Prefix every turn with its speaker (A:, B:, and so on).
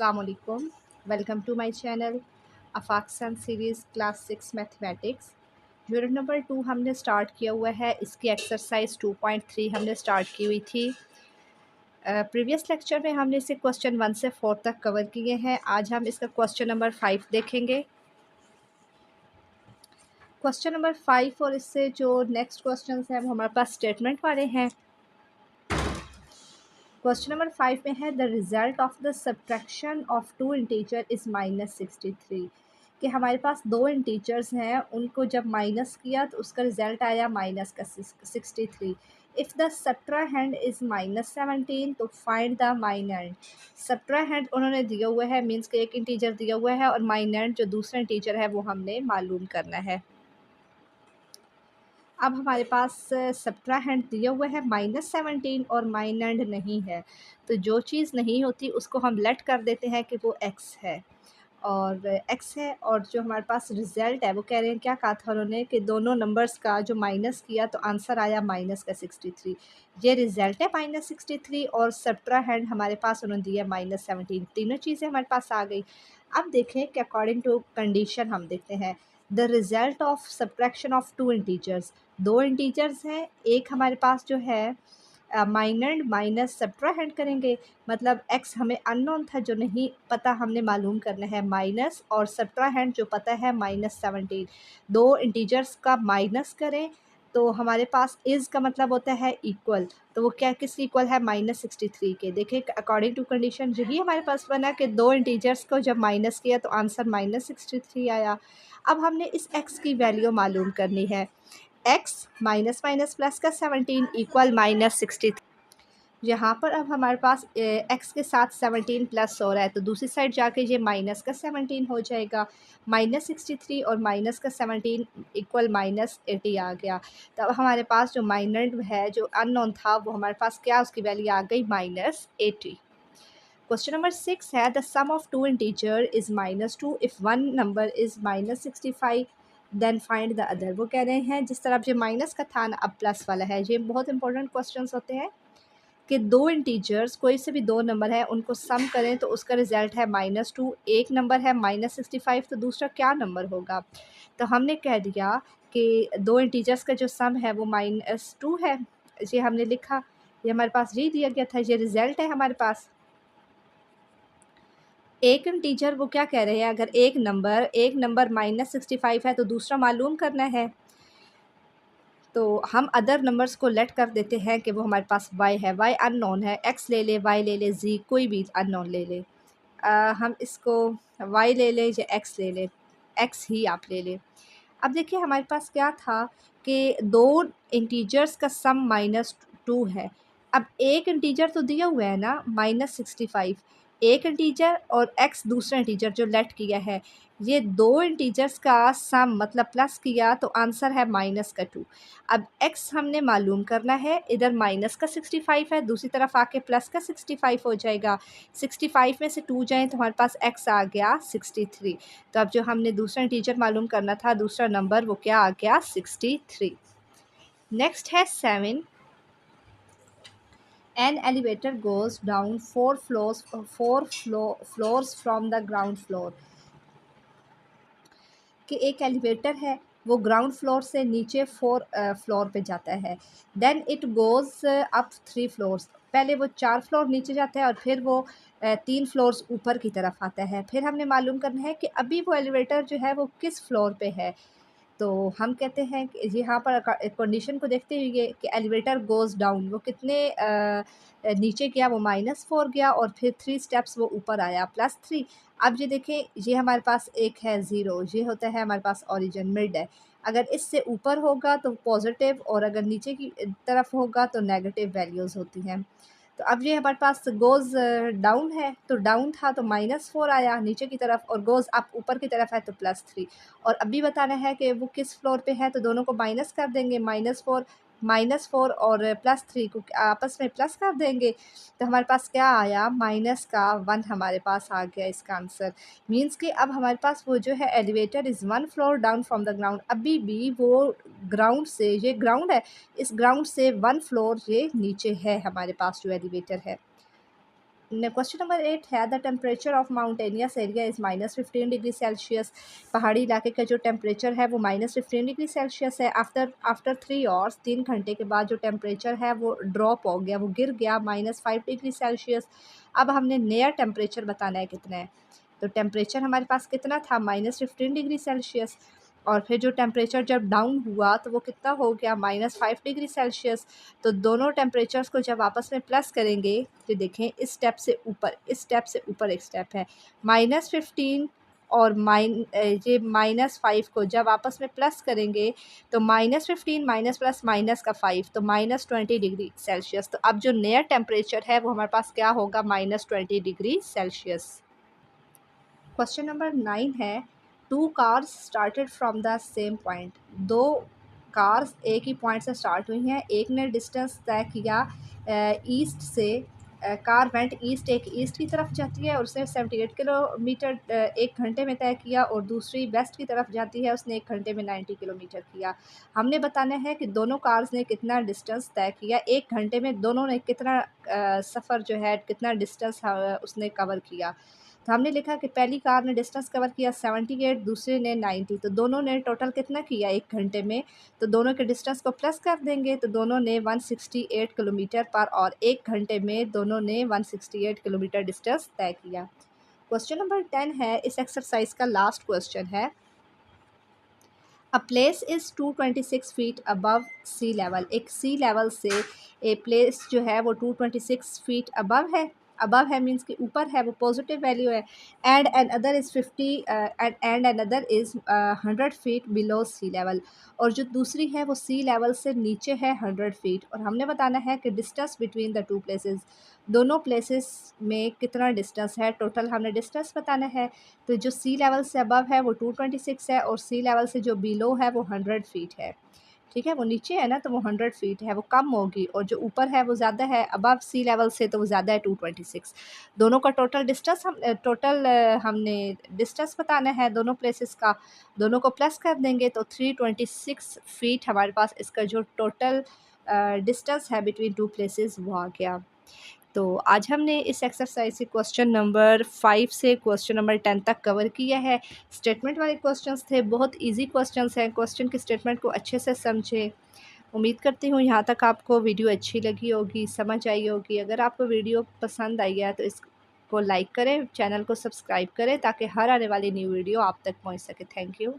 A: अस्सलामुअलैकुम। Welcome to my channel अफाक्सन series class 6 mathematics. Unit number 2 हमने स्टार्ट किया हुआ है। इसकी एक्सरसाइज 2.3 हमने स्टार्ट की हुई थी। प्रीवियस लेक्चर में हमने इसे क्वेश्चन 1 से 4 तक कवर किए हैं। आज हम इसका क्वेश्चन नंबर 5 देखेंगे। क्वेश्चन नंबर 5 और इससे जो नेक्स्ट क्वेश्चन हैं वो हमारे पास स्टेटमेंट वाले हैं। क्वेश्चन नंबर 5 में है the result of the subtraction of two integer is -63। कि हमारे पास दो इंटीजर्स हैं, उनको जब माइनस किया तो उसका रिज़ल्ट आया माइनस का 63। इफ़ द सब्ट्राहैंड इज़ -17 तो फाइंड द माइनैंड। सब्ट्राहैंड उन्होंने दिया हुआ है, मीन्स कि एक इंटीजर दिया हुआ है और माइनैंड जो दूसरा इंटीजर है वो हमने मालूम करना है। अब हमारे पास सब्ट्राहैंड दिया हुआ है -17 और माइनैंड नहीं है, तो जो चीज़ नहीं होती उसको हम लेट कर देते हैं कि वो एक्स है और एक्स है। और जो हमारे पास रिज़ल्ट है वो कह रहे हैं, क्या कहा था उन्होंने कि दोनों नंबर्स का जो माइनस किया तो आंसर आया माइनस का 63। ये रिज़ल्ट है -63 और सब्ट्राहैंड हमारे पास उन्होंने दिया -17। तीनों चीज़ें हमारे पास आ गई। अब देखें कि अकॉर्डिंग टू कंडीशन हम देखते हैं the result of subtraction of two integers. दो इंटीजर्स हैं, एक हमारे पास जो है माइनर माइनस सब्ट्राहैंड करेंगे, मतलब एक्स हमें अननोन था जो नहीं पता, हमने मालूम करना है माइनस, और सब्ट्राहैंड जो पता है -17। दो इंटीजर्स का माइनस करें तो हमारे पास इज़ का मतलब होता है इक्वल, तो वो क्या किस इक्वल है -63 के। देखिए अकॉर्डिंग टू कंडीशन यही हमारे पास बना कि दो इंटीजर्स को जब माइनस किया तो आंसर -63 आया। अब हमने इस एक्स की वैल्यू मालूम करनी है। एक्स माइनस माइनस प्लस का 17 इक्वल -63। यहाँ पर अब हमारे पास एक्स के साथ 17 प्लस हो रहा है, तो दूसरी साइड जाके ये माइनस का 17 हो जाएगा। -63 और माइनस का 17 इक्वल -80 आ गया। तो अब हमारे पास जो माइनर है, जो अननोन था, वो हमारे पास क्या उसकी वैल्यू आ गई -80। क्वेश्चन नंबर 6 है the sum of two integer is -2 if one number is -65 then find the other. वो कह रहे हैं जिस तरह अब ये माइनस का था ना, अब प्लस वाला है। ये बहुत इंपॉर्टेंट क्वेश्चंस होते हैं कि दो इंटीजर्स कोई से भी दो नंबर हैं उनको सम करें तो उसका रिज़ल्ट है -2। एक नंबर है -65 तो दूसरा क्या नंबर होगा। तो हमने कह दिया कि दो इंटीजर्स का जो सम है वो -2 है। ये हमने लिखा, ये हमारे पास ये दिया गया था, ये रिज़ल्ट है हमारे पास। एक इंटीजर वो क्या कह रहे हैं, अगर एक नंबर -65 है तो दूसरा मालूम करना है। तो हम अदर नंबर्स को लेट कर देते हैं कि वो हमारे पास y है, y अननोन है, x ले ले, y ले ले, z कोई भी अननोन ले ले। हम इसको y ले ले या x ले ले, x ही आप ले लें। अब देखिए हमारे पास क्या था कि दो इंटीजर्स का सम -2 है। अब एक इंटीजर तो दिया हुआ है ना -65, एक इंटीजर और x दूसरा इंटीजर जो लेट किया है, ये दो इंटीजर्स का सम मतलब प्लस किया तो आंसर है -2। अब x हमने मालूम करना है, इधर माइनस का 65 है, दूसरी तरफ आके प्लस का 65 हो जाएगा। 65 में से 2 जाएँ तो हमारे पास x आ गया 63। तो अब जो हमने दूसरा इंटीजर मालूम करना था, दूसरा नंबर, वो क्या आ गया 63। नेक्स्ट है 7 an elevator goes down 4 floors from the ground floor. कि एक एलिवेटर है वो ग्राउंड फ्लोर से नीचे 4 फ्लोर पे जाता है। Then it goes up 3 floors. पहले वो 4 फ्लोर नीचे जाता है और फिर वो 3 फ्लोर्स ऊपर की तरफ आता है। फिर हमने मालूम करना है कि अभी वो एलिवेटर जो है वो किस फ्लोर पे है। तो हम कहते हैं कि यहाँ पर कंडीशन को देखते हुए कि एलिवेटर गोज़ डाउन, वो कितने नीचे गया, वो -4 गया और फिर 3 स्टेप्स वो ऊपर आया +3। अब ये देखें, ये हमारे पास एक है 0, ये होता है हमारे पास ओरिजिन मिड है। अगर इससे ऊपर होगा तो पॉजिटिव और अगर नीचे की तरफ होगा तो नेगेटिव वैल्यूज़ होती हैं। तो अब ये हमारे पास गोज़ डाउन है, तो डाउन था तो -4 आया नीचे की तरफ, और गोज़ अप ऊपर की तरफ है तो +3। और अभी बताना है कि वो किस फ्लोर पे है, तो दोनों को माइनस कर देंगे। -4 और +3 को आपस में प्लस कर देंगे, तो हमारे पास क्या आया -1 हमारे पास आ गया इसका आंसर। मीन्स कि अब हमारे पास वो जो है elevator is 1 floor down from the ground. अभी भी वो ग्राउंड से, ये ग्राउंड है, इस ग्राउंड से 1 फ्लोर ये नीचे है हमारे पास जो एलिवेटर है। क्वेश्चन नंबर 8 है the temperature of mountainous area is -15 degree Celsius. पहाड़ी इलाके का जो टेम्परेचर है वो -15 डिग्री सेल्सियस है। आफ्टर आफ्टर 3 आवर्स, 3 घंटे के बाद जो टेम्परेचर है वो ड्रॉप हो गया, वो गिर गया -5 डिग्री सेल्सियस। अब हमने नया टेम्परेचर बताना है कितना है। तो टेम्परेचर हमारे पास कितना था, -15 डिग्री सेल्सियस। और फिर जो टेम्परेचर जब डाउन हुआ तो वो कितना हो गया, -5 डिग्री सेल्सियस। तो दोनों टेम्परेचर्स को जब आपस में प्लस करेंगे तो देखें इस स्टेप से ऊपर, इस स्टेप से ऊपर एक स्टेप है -15 और ये -5 को जब आपस में प्लस करेंगे तो -15 माइनस प्लस माइनस का 5 तो -20 डिग्री सेल्सियस। तो अब जो नया टेम्परेचर है वो हमारे पास क्या होगा, -20 डिग्री सेल्सियस। क्वेश्चन नंबर 9 है two cars started from the same point. दो कार्स एक ही पॉइंट से स्टार्ट हुई हैं। एक ने डिस्टेंस तय किया ईस्ट से, कार वेंट ईस्ट, एक ईस्ट की तरफ जाती है और उसने 78 किलोमीटर 1 घंटे में तय किया, और दूसरी वेस्ट की तरफ जाती है, उसने 1 घंटे में 90 किलोमीटर किया। हमने बताना है कि दोनों कार्स ने कितना डिस्टेंस तय किया, 1 घंटे में दोनों ने कितना सफ़र जो है, कितना डिस्टेंस उसने कवर किया। तो हमने लिखा कि पहली कार ने डिस्टेंस कवर किया 78, दूसरे ने 90, तो दोनों ने टोटल कितना किया 1 घंटे में। तो दोनों के डिस्टेंस को प्लस कर देंगे तो दोनों ने 168 किलोमीटर पर, और 1 घंटे में दोनों ने 168 किलोमीटर डिस्टेंस तय किया। क्वेश्चन नंबर 10 है, इस एक्सरसाइज का लास्ट क्वेश्चन है। A place is 226 feet above sea level. एक सी लेवल से ए प्लेस जो है वो 226 फीट अबव है मीन्स कि ऊपर है, वो पॉजिटिव वैल्यू है। And an other is 50 and an other is 100 feet below sea level. और जो दूसरी है वो सी लेवल से नीचे है 100 फीट। और हमने बताना है कि distance between the two places, दोनों प्लेसेस में कितना डिस्टेंस है, टोटल हमने डिस्टेंस बताना है। तो जो सी लेवल से अबव है वो 226 है, और सी लेवल से जो बिलो है वो 100 फीट है। ठीक है, वो नीचे है ना तो वो 100 फीट है, वो कम होगी, और जो ऊपर है वो ज़्यादा है, अबव सी लेवल से तो वो ज़्यादा है 226। दोनों का टोटल डिस्टेंस हमने डिस्टेंस बताना है दोनों प्लेसेस का। दोनों को प्लस कर देंगे तो 326 फीट हमारे पास इसका जो टोटल डिस्टेंस है बिटवीन टू प्लेसेस वो आ गया। तो आज हमने इस एक्सरसाइज से क्वेश्चन नंबर 5 से क्वेश्चन नंबर 10 तक कवर किया है। स्टेटमेंट वाले क्वेश्चंस थे, बहुत इजी क्वेश्चंस हैं। क्वेश्चन की स्टेटमेंट को अच्छे से समझें। उम्मीद करती हूँ यहाँ तक आपको वीडियो अच्छी लगी होगी, समझ आई होगी। अगर आपको वीडियो पसंद आई है तो इसको लाइक करें, चैनल को सब्सक्राइब करें ताकि हर आने वाली न्यू वीडियो आप तक पहुँच सके। Thank you.